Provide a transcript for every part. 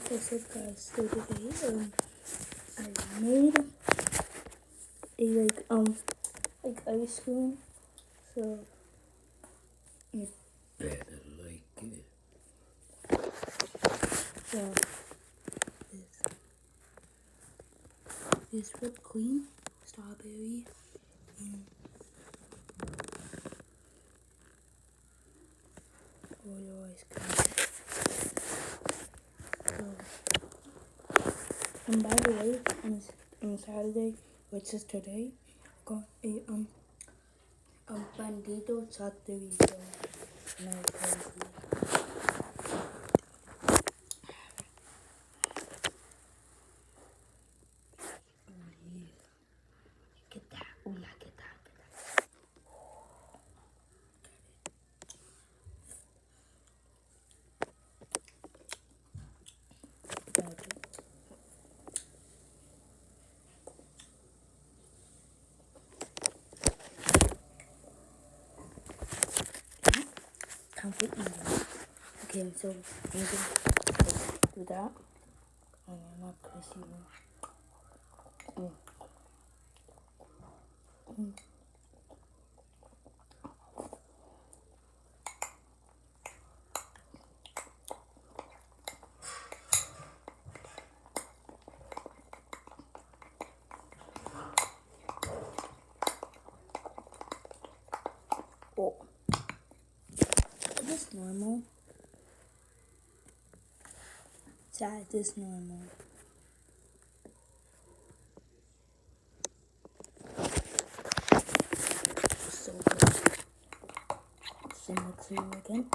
What's up, guys? So today, I made a like ice cream. So you better like it. So this whipped cream, strawberry, and Oreo ice cream. So, and by the way, on Saturday, which is today, got a bandito chutney. So now crazy. Get that, oh yeah, get that. Time for eating. Okay, so I'm gonna do that. And I'm not gonna see you. Oh, is this normal? Is this normal? So good. Similar to again.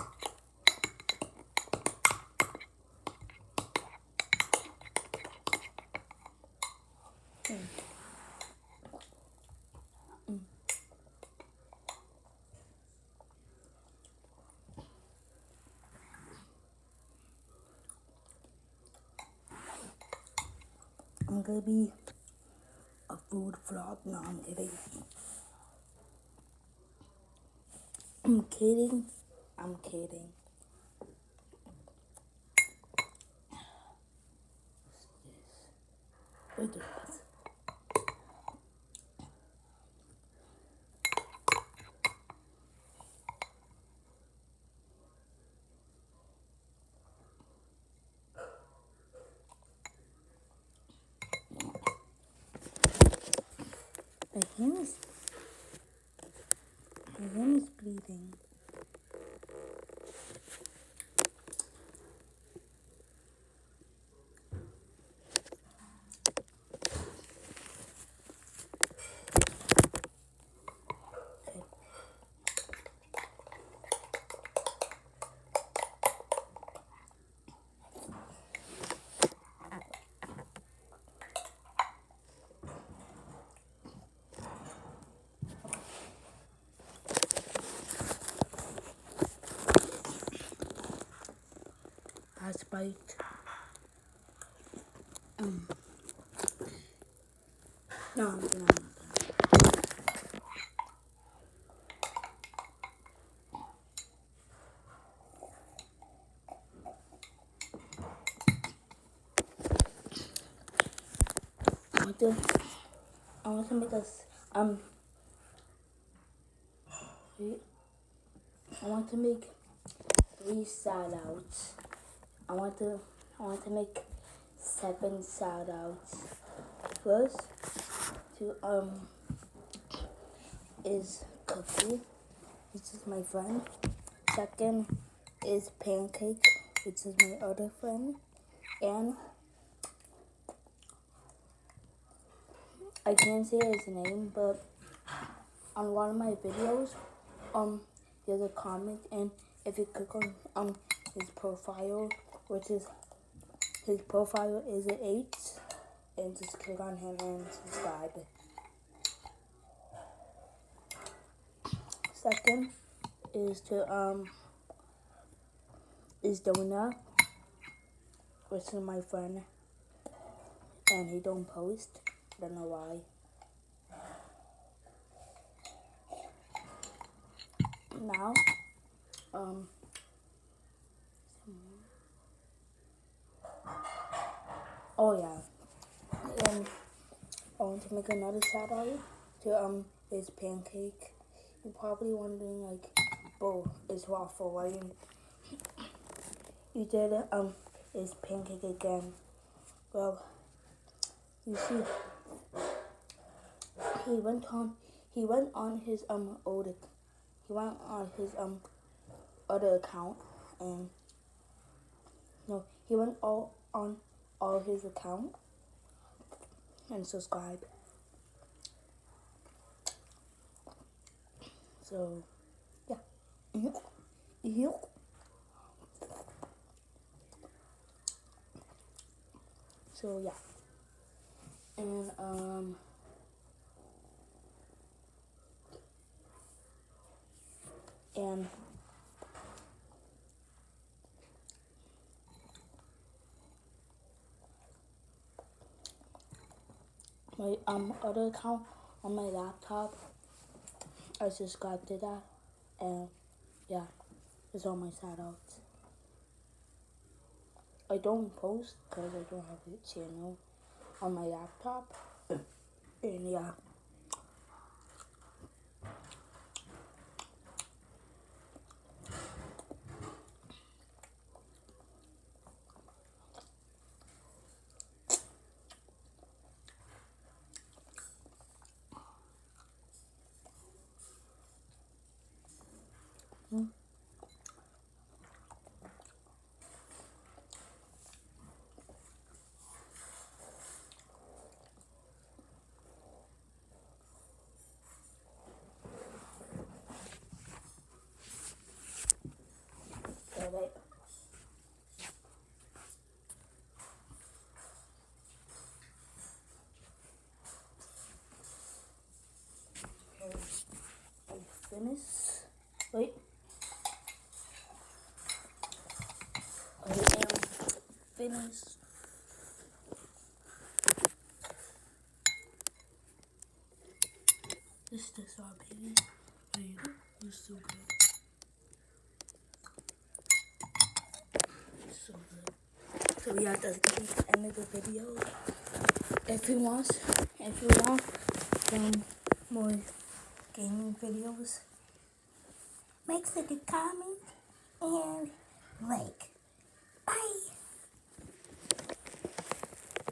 I'm gonna be a food vlog. No, I'm kidding. I'm kidding. I'm kidding. Look at this. My hand is bleeding. Okay. I spiked. No, I'm kidding. I want to make us wait. I want to make 3 shout outs. I want to make 7 shout outs. First to is Cookie, which is my friend. Second is Pancake, which is my other friend. And I can't say his name, but on one of my videos, there's a comment, and if you click on his profile, which is his profile is an 8, and just click on him and subscribe. Second is to is Donut, which is my friend, and he don't post. I don't know why. Now, Oh yeah, and I want to make another shout out to his pancake. You're probably wondering like, bro, it's waffle. Why you did his pancake again? Well, you see, he went on he went on his he went on his other account and no he went all on all his account and subscribed. So yeah. Mhm. So yeah. And my other account on my laptop, I subscribed to that, and yeah, it's all my shout outs. I don't post because I don't have a channel on my laptop, and yeah. Mm. Alright. I finished. Wait. I am finished. This is the star, baby. There you go. It's so good. It's so good. So yeah, that's gonna be the end of the video. If you want some more gaming videos, make sure to comment and like.